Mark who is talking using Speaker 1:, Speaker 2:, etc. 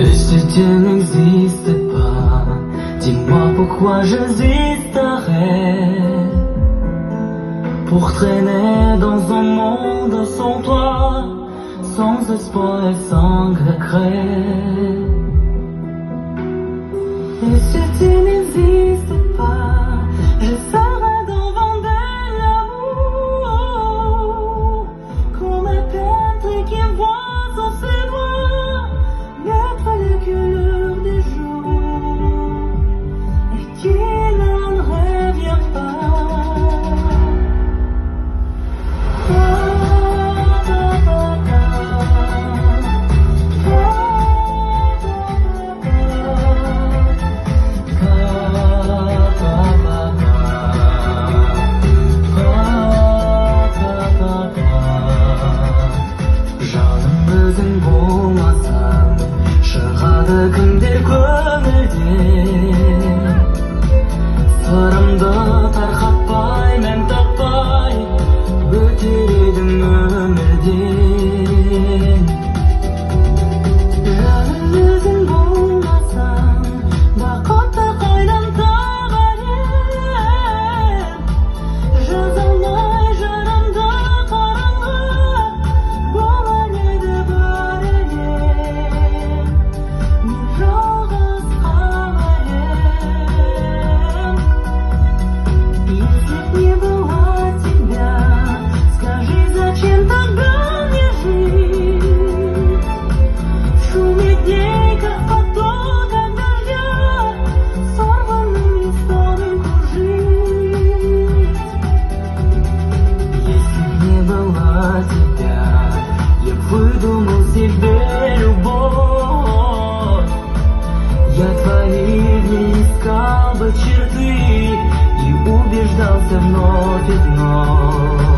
Speaker 1: Et si Dieu n'existe pas, dis-moi pourquoi j'hésiterais pour traîner dans un monde sans toi, sans espoir et sans regret. Et si tu n'existes pas, je serai devant de l'amour, comme un peintre qui voit sans ses doigts mettre les couleurs des jours et qui n'en revient pas. Кімдер көңілде сырымды тарқатпай, мен таппай өтер едім өмірден. Жаным өзің болмасаң, бақытты қайдан табар ем? Жаза алмай жанымды қараңғы, болар еді бар әлем. Если б не было тебя, скажи, зачем тогда мне жить? В шуме дней, как потоках дождя, сорванным листом кружить. Если б не было тебя, я выдумал себе любовь. Я твои дни искал бы черты и убеждался вновь и вновь.